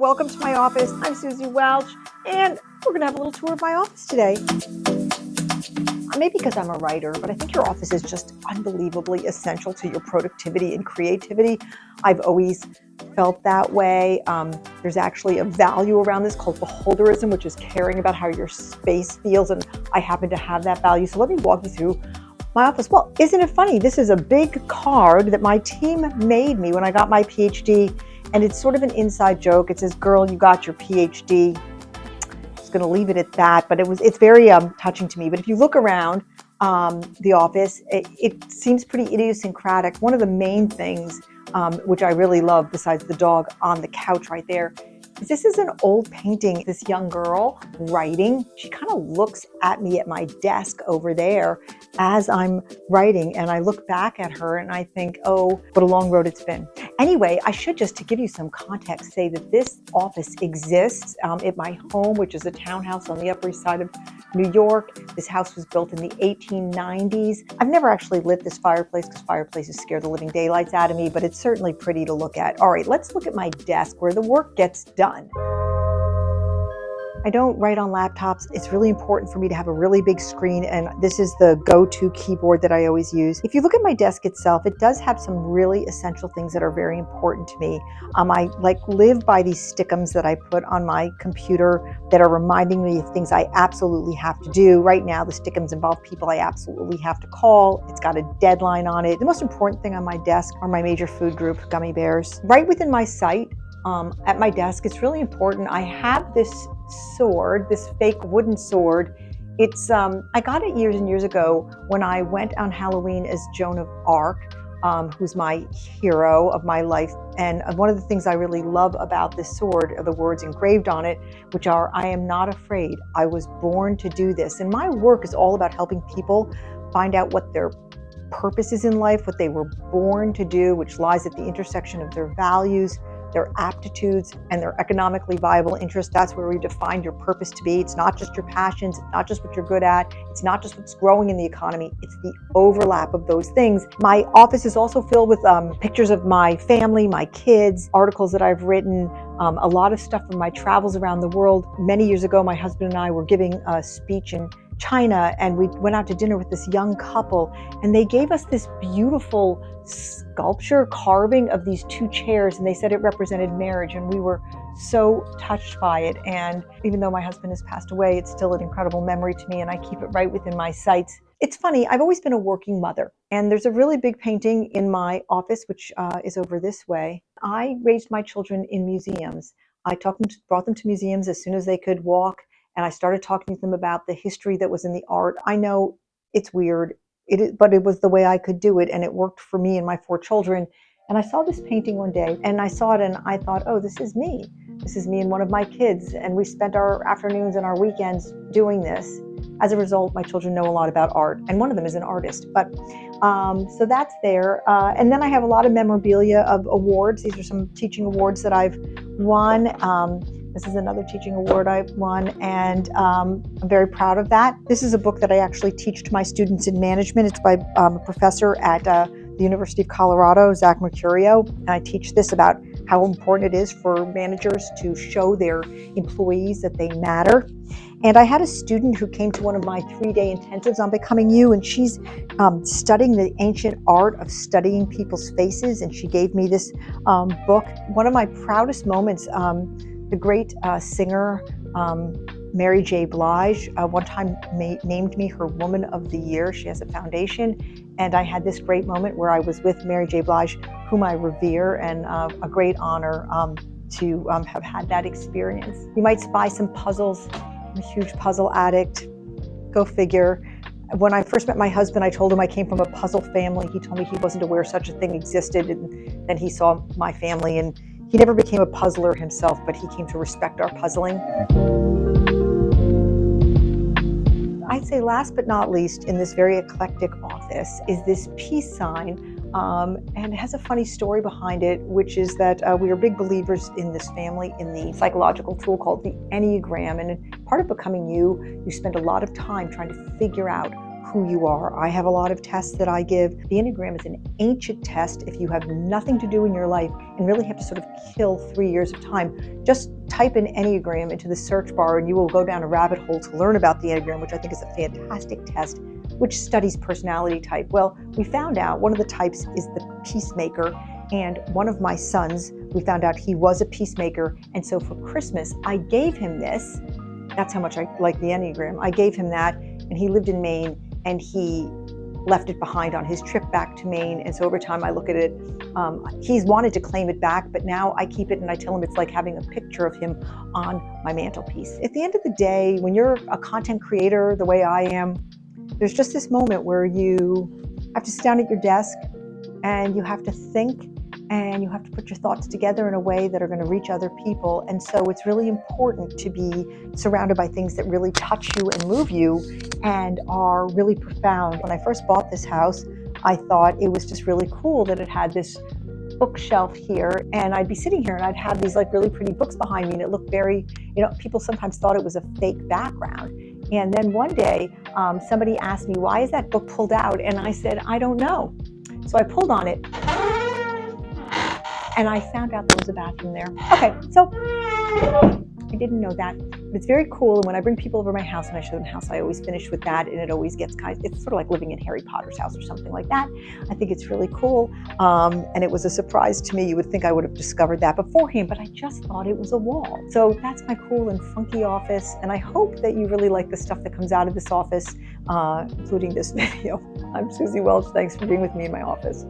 Welcome to my office. I'm Suzy Welch, and we're going to have a little tour of my office today. Maybe because I'm a writer, but I think your office is just unbelievably essential to your productivity and creativity. I've always felt that way. There's actually a value around this called beholderism, which is caring about how your space feels, and I happen to have that value. So let me walk you through my office. Well, isn't it funny? This is a big card that my team made me when I got my PhD. And it's sort of an inside joke. It says, "Girl, you got your PhD." Just going to leave it at that, but it's very touching to me. But if you look around the office, it seems pretty idiosyncratic. One of the main things, which I really love, besides the dog on the couch right there, is this is an old painting. This young girl writing. She kind of looks at me at my desk over there as I'm writing, and I look back at her and I think, oh, what a long road it's been. Anyway, I should, just to give you some context, say that this office exists at my home, which is a townhouse on the Upper East Side of New York. This house was built in the 1890s. I've never actually lit this fireplace because fireplaces scare the living daylights out of me, but it's certainly pretty to look at. All right, let's look at my desk where the work gets done. I don't write on laptops. It's really important for me to have a really big screen, and this is the go-to keyboard that I always use. If you look at my desk itself, it does have some really essential things that are very important to me. I live by these stickums that I put on my computer that are reminding me of things I absolutely have to do. Right now, the stickums involve people I absolutely have to call. It's got a deadline on it. The most important thing on my desk are my major food group, gummy bears. Right within my site, at my desk, it's really important. I have this sword, this fake wooden sword. It's I got it years and years ago when I went on Halloween as Joan of Arc, who's my hero of my life. And one of the things I really love about this sword are the words engraved on it, which are, "I am not afraid. I was born to do this." And my work is all about helping people find out what their purpose is in life, what they were born to do, which lies at the intersection of their values, their aptitudes, and their economically viable interests. That's where we define your purpose to be. It's not just your passions, it's not just what you're good at, it's not just what's growing in the economy, it's the overlap of those things. My office is also filled with pictures of my family, my kids, articles that I've written, a lot of stuff from my travels around the world. Many years ago, my husband and I were giving a speech in China, and we went out to dinner with this young couple, and they gave us this beautiful sculpture carving of these two chairs, and they said it represented marriage, and we were so touched by it. And even though my husband has passed away, it's still an incredible memory to me, and I keep it right within my sights. It's funny, I've always been a working mother, and there's a really big painting in my office, which is over this way. I raised my children in museums. I brought them to museums as soon as they could walk, and I started talking to them about the history that was in the art. I know it's weird, but it was the way I could do it, and it worked for me and my 4 children. And I saw this painting one day, and I saw it, and I thought, oh, this is me. This is me and one of my kids, and we spent our afternoons and our weekends doing this. As a result, my children know a lot about art, and one of them is an artist. But so that's there. And then I have a lot of memorabilia of awards. These are some teaching awards that I've won. This is another teaching award I've won, and I'm very proud of that. This is a book that I actually teach to my students in management. It's by a professor at the University of Colorado, Zach Mercurio, and I teach this about how important it is for managers to show their employees that they matter. And I had a student who came to one of my 3-day intensives on Becoming You, and she's studying the ancient art of studying people's faces, and she gave me this book. One of my proudest moments, the great singer Mary J. Blige one time named me her Woman of the Year. She has a foundation, and I had this great moment where I was with Mary J. Blige, whom I revere, and a great honor to have had that experience. You might spy some puzzles. I'm a huge puzzle addict. Go figure. When I first met my husband, I told him I came from a puzzle family. He told me he wasn't aware such a thing existed, and then he saw my family, and he never became a puzzler himself, but he came to respect our puzzling. I'd say last but not least in this very eclectic office is this peace sign, and it has a funny story behind it, which is that we are big believers in this family in the psychological tool called the Enneagram. And part of Becoming You, you spend a lot of time trying to figure out who you are. I have a lot of tests that I give. The Enneagram is an ancient test. If you have nothing to do in your life and really have to sort of kill 3 years of time, just type in Enneagram into the search bar and you will go down a rabbit hole to learn about the Enneagram, which I think is a fantastic test, which studies personality type. Well, we found out one of the types is the peacemaker, and one of my sons, we found out he was a peacemaker, and so for Christmas, I gave him this. That's how much I like the Enneagram. I gave him that, and he lived in Maine, and he left it behind on his trip back to Maine, and so every time I look at it, he's wanted to claim it back, but now I keep it and I tell him it's like having a picture of him on my mantelpiece. At the end of the day, when you're a content creator the way I am, there's just this moment where you have to sit down at your desk and you have to think and you have to put your thoughts together in a way that are going to reach other people. And so it's really important to be surrounded by things that really touch you and move you and are really profound. When I first bought this house, I thought it was just really cool that it had this bookshelf here, and I'd be sitting here and I'd have these like really pretty books behind me, and it looked very, people sometimes thought it was a fake background. And then one day somebody asked me, why is that book pulled out? And I said, I don't know. So I pulled on it and I found out there was a bathroom there. Okay, so I didn't know that. But it's very cool, and when I bring people over my house and I show them the house, I always finish with that, and it always gets it's sort of like living in Harry Potter's house or something like that. I think it's really cool, and it was a surprise to me. You would think I would have discovered that beforehand, but I just thought it was a wall. So that's my cool and funky office, and I hope that you really like the stuff that comes out of this office, including this video. I'm Suzy Welch. Thanks for being with me in my office.